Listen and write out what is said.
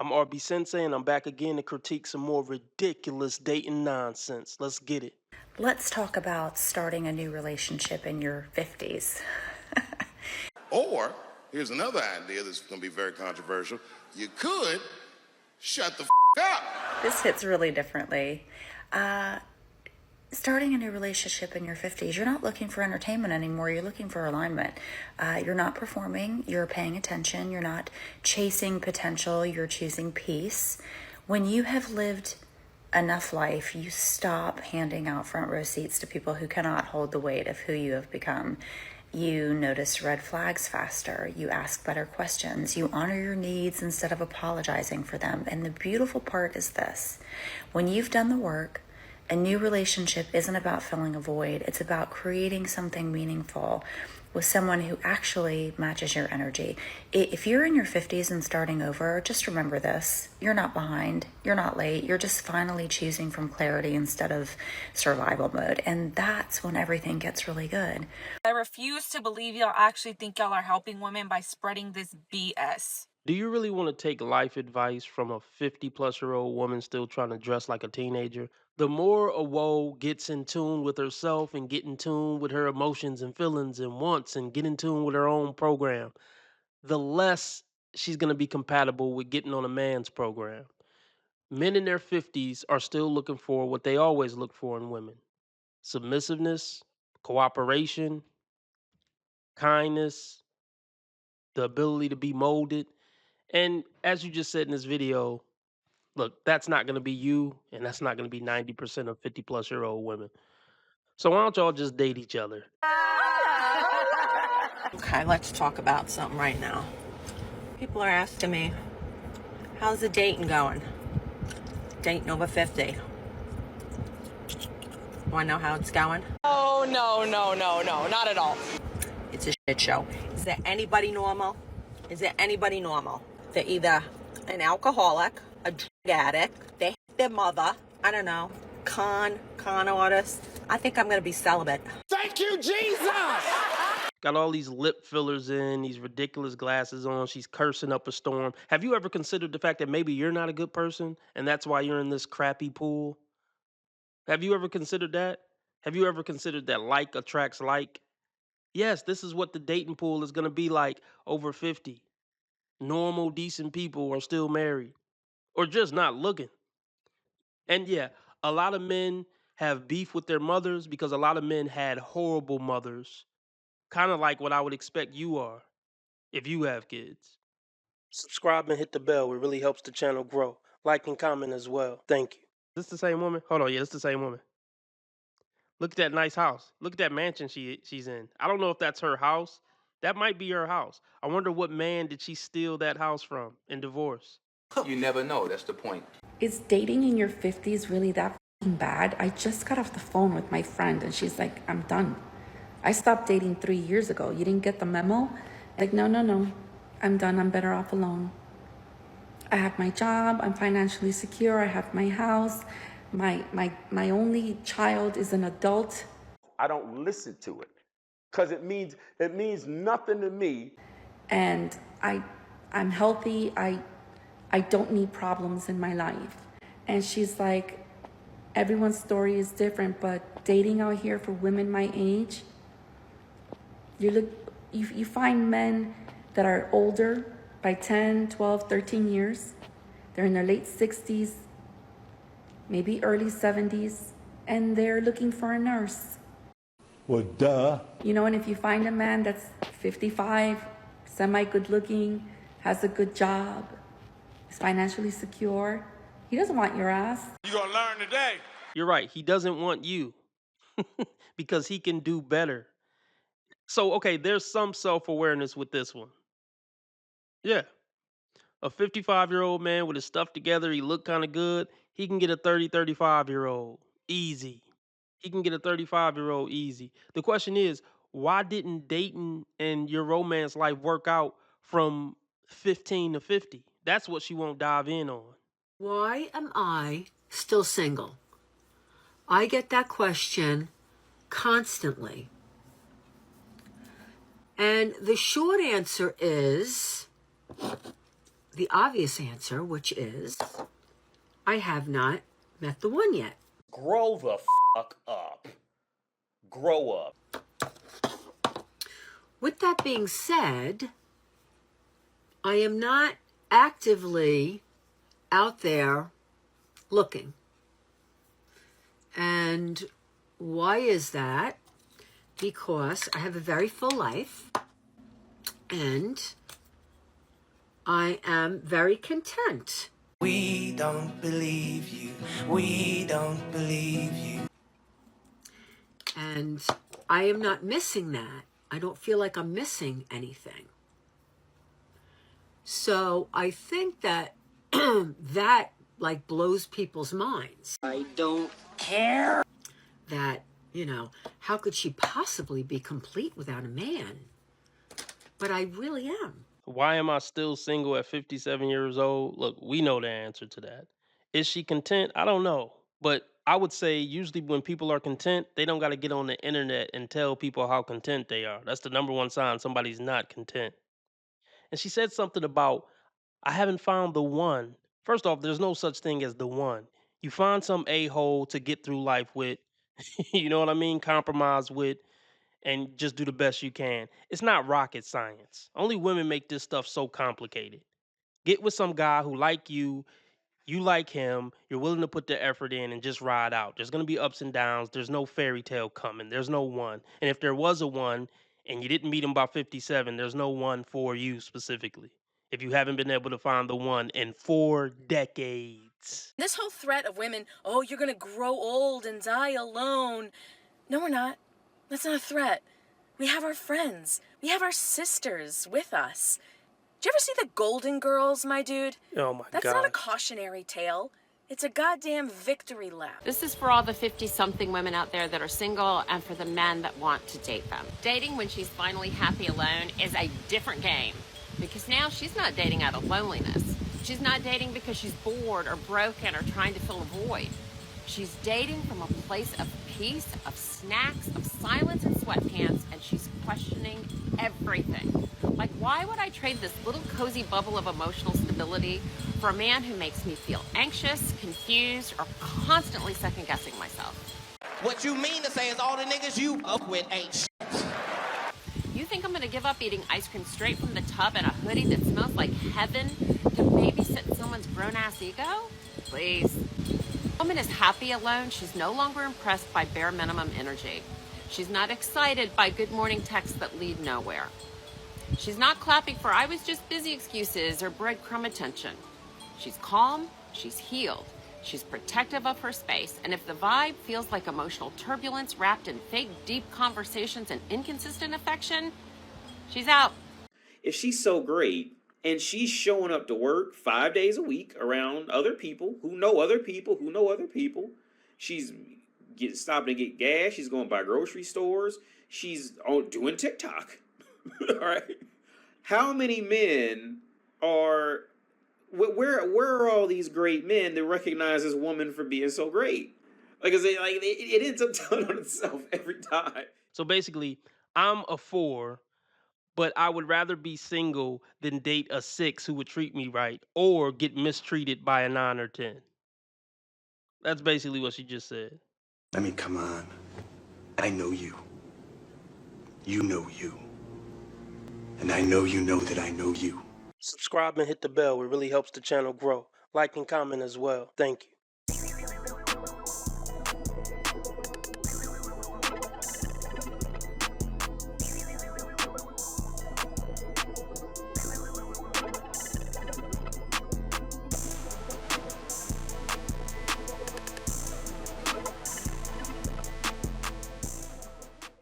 I'm RB Sensei, and I'm back again to critique some more ridiculous dating nonsense. Let's get it. Let's talk about starting a new relationship in your 50s. Or, here's another idea that's going to be very controversial. You could shut the up. This hits really differently. Starting a new relationship in your 50s, you're not looking for entertainment anymore. You're looking for alignment. You're not performing. You're paying attention. You're not chasing potential. You're choosing peace. When you have lived enough life, you stop handing out front row seats to people who cannot hold the weight of who you have become. You notice red flags faster. You ask better questions. You honor your needs instead of apologizing for them. And the beautiful part is this: when you've done the work, a new relationship isn't about filling a void. It's about creating something meaningful with someone who actually matches your energy. If you're in your 50s and starting over, just remember this: you're not behind, you're not late, you're just finally choosing from clarity instead of survival mode. And that's when everything gets really good. I refuse to believe y'all actually think y'all are helping women by spreading this BS. Do you really want to take life advice from a 50-plus-year-old woman still trying to dress like a teenager? The more a woe gets in tune with herself and get in tune with her emotions and feelings and wants and get in tune with her own program, the less she's going to be compatible with getting on a man's program. Men in their 50s are still looking for what they always look for in women: submissiveness, cooperation, kindness, the ability to be molded. And as you just said in this video, look, that's not going to be you, and that's not going to be 90% of 50-plus-year-old women. So why don't y'all just date each other? Okay, let's talk about something right now. People are asking me, how's the dating going? Dating over 50. Want to know how it's going? Oh, no, not at all. It's a shit show. Is there anybody normal? Is there anybody normal? They're either an alcoholic, a drug addict, they hate their mother, I don't know, con artist. I think I'm going to be celibate. Thank you, Jesus! Got all these lip fillers in, these ridiculous glasses on. She's cursing up a storm. Have you ever considered the fact that maybe you're not a good person and that's why you're in this crappy pool? Have you ever considered that? Have you ever considered that like attracts like? Yes, this is what the dating pool is going to be like over 50. Normal, decent people are still married or just not looking. And yeah, a lot of men have beef with their mothers because a lot of men had horrible mothers. Kind of like what I would expect you are if you have kids. Subscribe and hit the bell. It really helps the channel grow. Like and comment as well. Thank you. Is this the same woman? Hold on. Yeah, it's the same woman. Look at that nice house. Look at that mansion she's in. I don't know if that's her house. That might be her house. I wonder what man did she steal that house from in divorce? You never know. That's the point. Is dating in your 50s really that bad? I just got off the phone with my friend and she's like, I'm done. I stopped dating 3 years ago. You didn't get the memo? Like, no. I'm done. I'm better off alone. I have my job. I'm financially secure. I have my house. My only child is an adult. I don't listen to it because it means nothing to me. And I'm healthy. I don't need problems in my life. And she's like, everyone's story is different, but dating out here for women my age, you find men that are older by 10, 12, 13 years. They're in their late 60s, maybe early 70s, and they're looking for a nurse. Well, duh. You know, and if you find a man that's 55, semi-good looking, has a good job, is financially secure, he doesn't want your ass. You're going to learn today. You're right. He doesn't want you because he can do better. So, okay, there's some self-awareness with this one. Yeah. A 55-year-old man with his stuff together, he look kind of good. He can get a 35-year-old easy. He can get a 35-year-old easy. The question is, why didn't dating and your romance life work out from 15 to 50? That's what she won't dive in on. Why am I still single? I get that question constantly. And the short answer is the obvious answer, which is I have not met the one yet. Grow the fuck up. Grow up. With that being said, I am not actively out there looking. And why is that? Because I have a very full life and I am very content. We don't believe you. We don't believe you. And I am not missing that. I don't feel like I'm missing anything. So I think that that like blows people's minds. I don't care. That, you know, how could she possibly be complete without a man? But I really am. Why am I still single at 57 years old? Look, we know the answer to that. Is she content? I don't know. But I would say usually when people are content, they don't got to get on the internet and tell people how content they are. That's the number one sign somebody's not content. And she said something about, I haven't found the one. First off, there's no such thing as the one. You find some a-hole to get through life with, you know what I mean? Compromise with, and just do the best you can. It's not rocket science. Only women make this stuff so complicated. Get with some guy who like you like him, you're willing to put the effort in and just ride out. There's going to be ups and downs. There's no fairy tale coming. There's no one. And if there was a one and you didn't meet him by 57, there's no one for you specifically. If you haven't been able to find the one in 4 decades. This whole threat of women, oh, you're gonna grow old and die alone. No, we're not. That's not a threat. We have our friends. We have our sisters with us. Did you ever see the Golden Girls, my dude? Oh my God. That's not a cautionary tale. It's a goddamn victory lap. This is for all the 50-something women out there that are single and for the men that want to date them. Dating when she's finally happy alone is a different game because now she's not dating out of loneliness. She's not dating because she's bored or broken or trying to fill a void. She's dating from a place of peace, of snacks, of silence and sweatpants, and she's questioning everything. Like, why would I trade this little cozy bubble of emotional stability for a man who makes me feel anxious, confused, or constantly second-guessing myself? What you mean to say is all the niggas you up with ain't shit. You think I'm gonna give up eating ice cream straight from the tub in a hoodie that smells like heaven to babysit someone's grown-ass ego? Please. When a woman is happy alone, she's no longer impressed by bare minimum energy. She's not excited by good morning texts that lead nowhere. She's not clapping for I was just busy excuses or breadcrumb attention. She's calm, she's healed, she's protective of her space, and if the vibe feels like emotional turbulence wrapped in fake deep conversations and inconsistent affection, she's out. If she's so great and she's showing up to work 5 days a week around other people who know other people who know other people, she's stopping to get gas, she's going by grocery stores, she's doing TikTok. All right. How many men are where are all these great men that recognize this woman for being so great? Like I say, it ends up telling on itself every time. So basically, I'm a 4, but I would rather be single than date a 6 who would treat me right or get mistreated by a 9 or 10. That's basically what she just said. I mean, come on. I know you. You know you. And I know you know that I know you. Subscribe and hit the bell. It really helps the channel grow. Like and comment as well. Thank you.